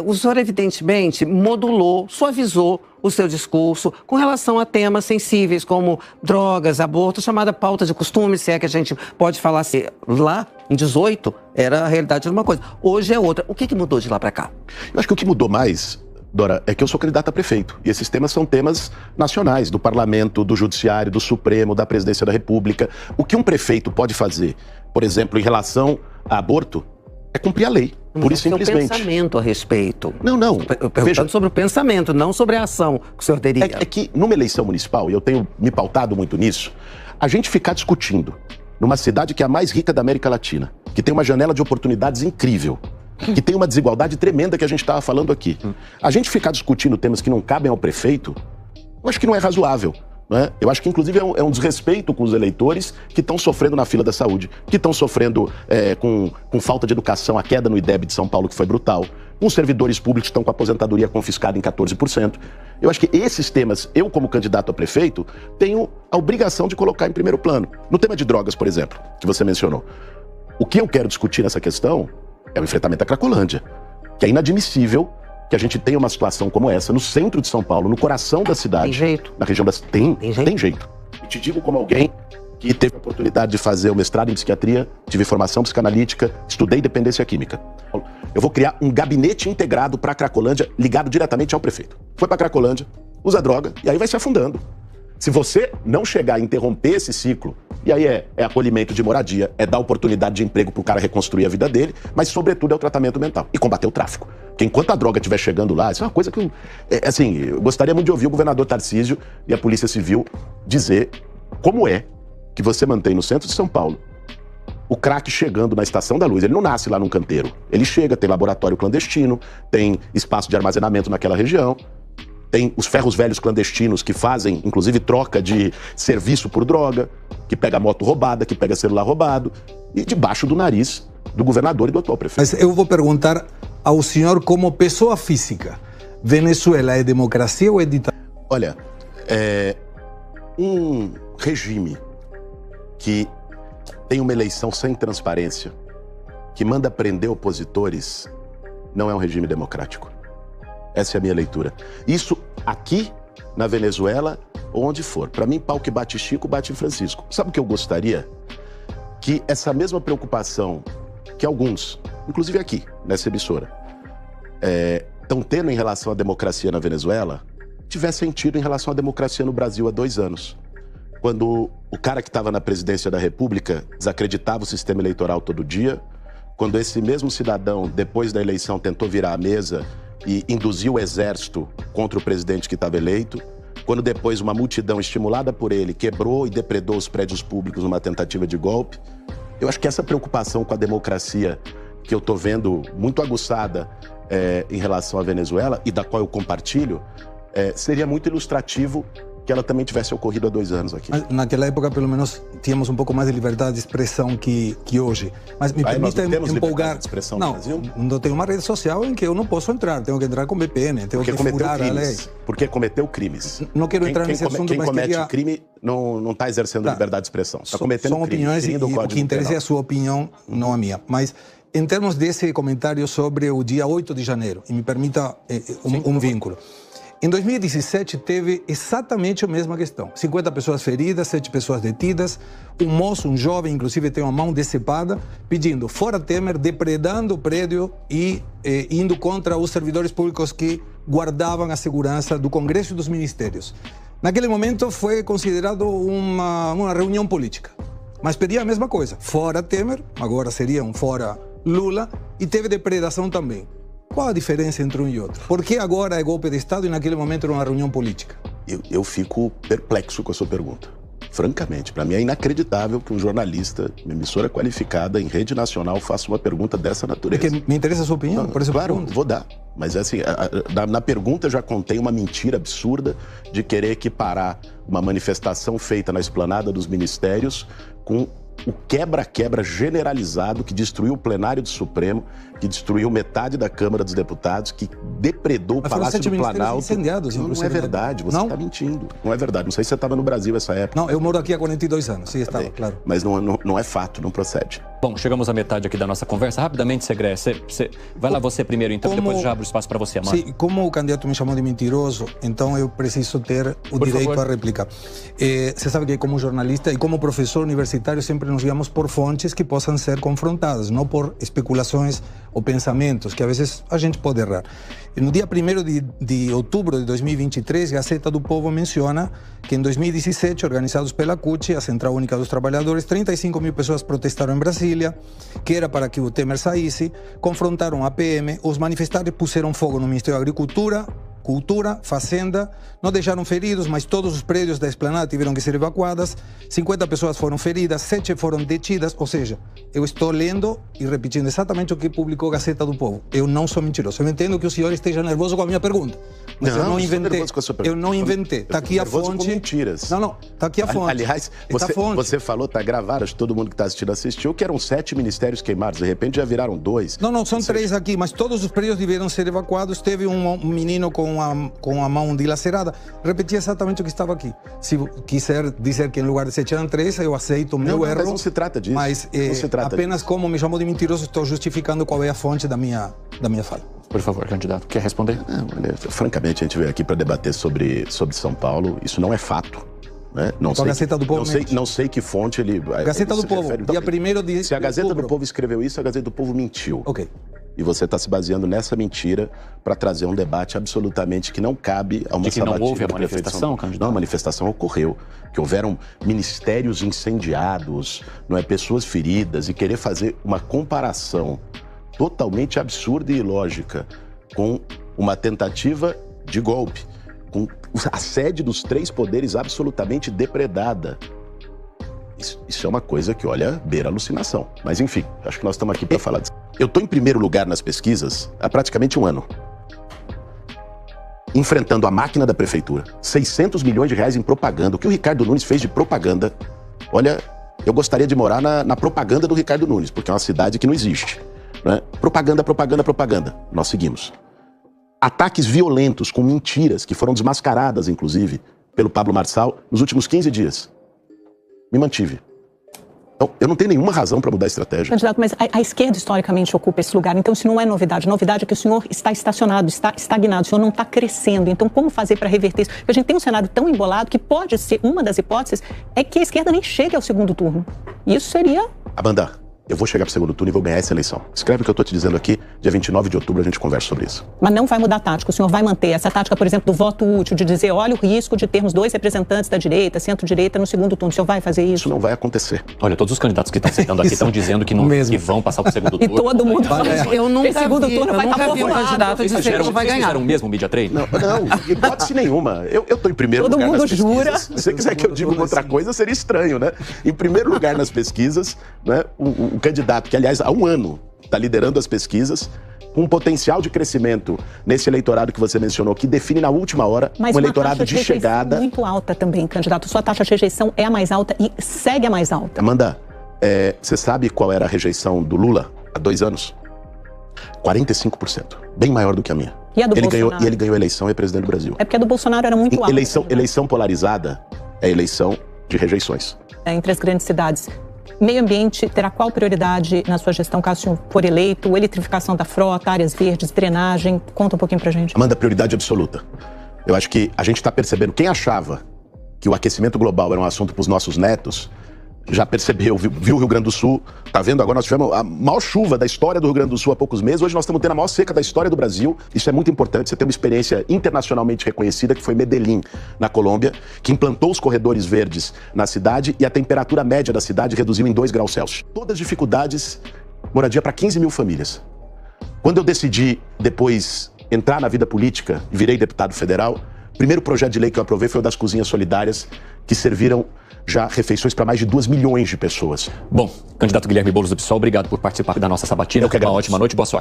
O senhor, evidentemente, modulou, suavizou o seu discurso com relação a temas sensíveis como drogas, aborto, chamada pauta de costume, se é que a gente pode falar assim. Lá, em 18, era a realidade de uma coisa. Hoje é outra. O que mudou de lá para cá? Eu acho que o que mudou mais, Dora, é que eu sou candidato a prefeito. E esses temas são temas nacionais, do parlamento, do judiciário, do Supremo, da presidência da República. O que um prefeito pode fazer, por exemplo, em relação a aborto, é cumprir a lei, pura e simplesmente. O pensamento a respeito. Não. Eu perguntando sobre o pensamento, não sobre a ação que o senhor teria. É que numa eleição municipal, e eu tenho me pautado muito nisso, a gente ficar discutindo numa cidade que é a mais rica da América Latina, que tem uma janela de oportunidades incrível, que tem uma desigualdade tremenda que a gente estava falando aqui. A gente ficar discutindo temas que não cabem ao prefeito, eu acho que não é razoável. Né? Eu acho que, inclusive, é um desrespeito com os eleitores que estão sofrendo na fila da saúde, que estão sofrendo com falta de educação, a queda no IDEB de São Paulo, que foi brutal, com servidores públicos que estão com a aposentadoria confiscada em 14%. Eu acho que esses temas, eu, como candidato a prefeito, tenho a obrigação de colocar em primeiro plano. No tema de drogas, por exemplo, que você mencionou, o que eu quero discutir nessa questão é o enfrentamento à Cracolândia, que é inadmissível que a gente tenha uma situação como essa no centro de São Paulo, no coração da cidade. Tem jeito. Na região das... Tem jeito. E te digo como alguém que teve a oportunidade de fazer o mestrado em psiquiatria, tive formação psicanalítica, estudei dependência química. Eu vou criar um gabinete integrado para a Cracolândia, ligado diretamente ao prefeito. Foi para a Cracolândia, usa droga, e aí vai se afundando. Se você não chegar a interromper esse ciclo, e aí é acolhimento de moradia, é dar oportunidade de emprego para o cara reconstruir a vida dele, mas sobretudo é o tratamento mental e combater o tráfico. Porque enquanto a droga estiver chegando lá, isso é uma coisa que eu gostaria muito de ouvir o governador Tarcísio e a Polícia Civil dizer como é que você mantém no centro de São Paulo o crack chegando na Estação da Luz. Ele não nasce lá num canteiro. Ele chega, tem laboratório clandestino, tem espaço de armazenamento naquela região, tem os ferros velhos clandestinos que fazem, inclusive, troca de serviço por droga, que pega moto roubada, que pega celular roubado, e debaixo do nariz do governador e do atual prefeito. Mas eu vou perguntar ao senhor como pessoa física. Venezuela é democracia ou é ditadura? Olha, um regime que tem uma eleição sem transparência, que manda prender opositores, não é um regime democrático. Essa é a minha leitura. Isso aqui, na Venezuela, ou onde for. Para mim, pau que bate Chico, bate em Francisco. Sabe o que eu gostaria? Que essa mesma preocupação que alguns, inclusive aqui, nessa emissora, estão tendo em relação à democracia na Venezuela, tivesse sentido em relação à democracia no Brasil há 2 anos. Quando o cara que estava na presidência da República desacreditava o sistema eleitoral todo dia, quando esse mesmo cidadão, depois da eleição, tentou virar a mesa e induziu o exército contra o presidente que estava eleito, quando depois uma multidão estimulada por ele quebrou e depredou os prédios públicos numa tentativa de golpe. Eu acho que essa preocupação com a democracia que eu estou vendo muito aguçada em relação à Venezuela, e da qual eu compartilho, seria muito ilustrativo que ela também tivesse ocorrido há 2 anos aqui. Mas naquela época, pelo menos, tínhamos um pouco mais de liberdade de expressão que hoje. Mas me permita empolgar... De expressão no Brasil? Não tenho uma rede social em que eu não posso entrar. Tenho que entrar com VPN, tenho que furar a lei. Porque cometeu crimes. Não quero entrar nesse assunto, mas quem comete crime não está exercendo liberdade de expressão. Está cometendo são crime. Opiniões e o que interessa é a sua opinião, não a minha. Mas em termos desse comentário sobre o dia 8 de janeiro, e me permita um vínculo. Em 2017 teve exatamente a mesma questão. 50 pessoas feridas, 7 pessoas detidas. Um moço, um jovem, inclusive tem uma mão decepada, pedindo fora Temer, depredando o prédio e indo contra os servidores públicos que guardavam a segurança do Congresso e dos ministérios. Naquele momento foi considerado uma reunião política. Mas pedia a mesma coisa. Fora Temer, agora seria um fora Lula, e teve depredação também. Qual a diferença entre um e outro? Por que agora é golpe de Estado e naquele momento era uma reunião política? Eu fico perplexo com a sua pergunta. Francamente, para mim é inacreditável que um jornalista, uma emissora qualificada em rede nacional, faça uma pergunta dessa natureza. Porque me interessa a sua opinião, por isso claro, vou dar. Mas assim, na pergunta eu já contei uma mentira absurda de querer equiparar uma manifestação feita na esplanada dos ministérios com o quebra-quebra generalizado que destruiu o plenário do Supremo, que destruiu metade da Câmara dos Deputados, que depredou o Palácio do Planalto. Incendiados, não é verdade, você está mentindo. Não é verdade. Não sei se você estava no Brasil essa época. Não, eu moro aqui há 42 anos, sim, estava, claro. Mas não é fato, não procede. Bom, chegamos à metade aqui da nossa conversa. Rapidamente, Segré, vai lá você primeiro, então, depois já abro espaço para você, Amanda. Sim, como o candidato me chamou de mentiroso, então eu preciso ter o direito a replicar. Você sabe que como jornalista e como professor universitário sempre nos guiamos por fontes que possam ser confrontadas, não por especulações ou pensamentos, que às vezes a gente pode errar. No dia 1º de outubro de 2023, Gazeta do Povo menciona que em 2017, organizados pela CUT, a Central Única dos Trabalhadores, 35 mil pessoas protestaram em Brasília, que era para que o Temer saísse, confrontaram a PM, os manifestantes puseram fogo no Ministério da Agricultura, Cultura, Fazenda, não deixaram feridos, mas todos os prédios da esplanada tiveram que ser evacuados, 50 pessoas foram feridas, 7 foram detidas, ou seja, eu estou lendo e repetindo exatamente o que publicou a Gazeta do Povo. Eu não sou mentiroso. Eu entendo que o senhor esteja nervoso com a minha pergunta, mas eu não inventei. Eu não inventei. Está aqui a fonte. Com mentiras. Não, está aqui a fonte. Aliás, você falou, está gravado, acho que todo mundo que está assistindo assistiu, que eram 7 ministérios queimados, de repente já viraram 2. Não, são 3 aqui, mas todos os prédios tiveram ser evacuados. Teve um menino com a mão dilacerada. Repeti exatamente o que estava aqui. Se quiser dizer que em lugar de 7 eram 3, eu aceito o meu erro. Mas não se trata disso. Mas apenas como me chamou de mentiroso, estou justificando qual é a fonte da minha fala. Por favor, candidato, quer responder? Francamente, a gente veio aqui para debater sobre São Paulo. Isso não é fato. Né? Não sei, Gazeta do Povo não sei que fonte ele... Gazeta ele do Povo, refere. Então, dia 1º de Se a Gazeta outubro. do Povo escreveu isso, a Gazeta do Povo mentiu. Ok. E você está se baseando nessa mentira para trazer um debate absolutamente que não cabe a uma de que não sabatina houve a do prefeito de São manifestação, Paulo. candidato? Não, a manifestação ocorreu. Que houveram ministérios incendiados, não é, pessoas feridas, e querer fazer uma comparação totalmente absurda e ilógica com uma tentativa de golpe, com a sede dos 3 poderes absolutamente depredada. Isso é uma coisa que, olha, beira alucinação. Mas, enfim, acho que nós estamos aqui para falar disso. Eu estou em primeiro lugar nas pesquisas há praticamente um ano. Enfrentando a máquina da prefeitura. 600 milhões de reais em propaganda. O que o Ricardo Nunes fez de propaganda, olha, eu gostaria de morar na propaganda do Ricardo Nunes, porque é uma cidade que não existe. Né? Propaganda, propaganda, propaganda. Nós seguimos. Ataques violentos com mentiras, que foram desmascaradas, inclusive, pelo Pablo Marçal nos últimos 15 dias. Me mantive. Então, eu não tenho nenhuma razão para mudar a estratégia. Candidato, mas a esquerda historicamente ocupa esse lugar, então isso não é novidade. Novidade é que o senhor está estacionado, está estagnado, o senhor não está crescendo. Então, como fazer para reverter isso? Porque a gente tem um cenário tão embolado que pode ser, uma das hipóteses, é que a esquerda nem chegue ao segundo turno. Isso seria... Amanda, eu vou chegar para o segundo turno e vou ganhar essa eleição. Escreve o que eu estou te dizendo aqui, dia 29 de outubro a gente conversa sobre isso. Mas não vai mudar a tática, o senhor vai manter essa tática, por exemplo, do voto útil, de dizer, olha o risco de termos 2 representantes da direita, centro-direita no segundo turno. O senhor vai fazer isso? Isso não vai acontecer. Olha, todos os candidatos que estão sentando aqui estão dizendo que, que vão passar para o segundo turno. E todo mundo Eu nunca segundo turno vai estar vi um candidato dizer que não vai ganhar. Vocês fizeram o mesmo Media Trade? Não, hipótese nenhuma. Eu estou em primeiro Todo lugar mundo nas jura. pesquisas. Se você quiser que eu diga uma outra coisa, seria estranho, né? Em primeiro lugar nas pesquisas, né, o candidato que, aliás, há um ano está liderando as pesquisas, com um potencial de crescimento nesse eleitorado que você mencionou, que define na última hora um eleitorado de chegada. Muito alta também, candidato. Sua taxa de rejeição é a mais alta e segue a mais alta. Amanda, você sabe qual era a rejeição do Lula há 2 anos? 45%. Bem maior do que a minha. E a do Bolsonaro? Ele ganhou a eleição e é presidente do Brasil. É porque a do Bolsonaro era muito alta. Eleição polarizada é eleição de rejeições. Entre as grandes cidades. Meio ambiente terá qual prioridade na sua gestão, caso o senhor for eleito? Eletrificação da frota, áreas verdes, drenagem? Conta um pouquinho pra gente. Amanda, prioridade absoluta. Eu acho que a gente está percebendo, quem achava que o aquecimento global era um assunto para os nossos netos, já percebeu, viu o Rio Grande do Sul, tá vendo? Agora nós tivemos a maior chuva da história do Rio Grande do Sul há poucos meses, hoje nós estamos tendo a maior seca da história do Brasil. Isso é muito importante, você tem uma experiência internacionalmente reconhecida, que foi Medellín, na Colômbia, que implantou os corredores verdes na cidade e a temperatura média da cidade reduziu em 2 graus Celsius. Todas as dificuldades, moradia para 15 mil famílias. Quando eu decidi, depois, entrar na vida política e virei deputado federal, o primeiro projeto de lei que eu aprovei foi o das cozinhas solidárias, que serviram já refeições para mais de 2 milhões de pessoas. Bom, candidato Guilherme Boulos do PSOL, obrigado por participar da nossa sabatina. Eu que agradeço. Uma ótima noite, boa sorte.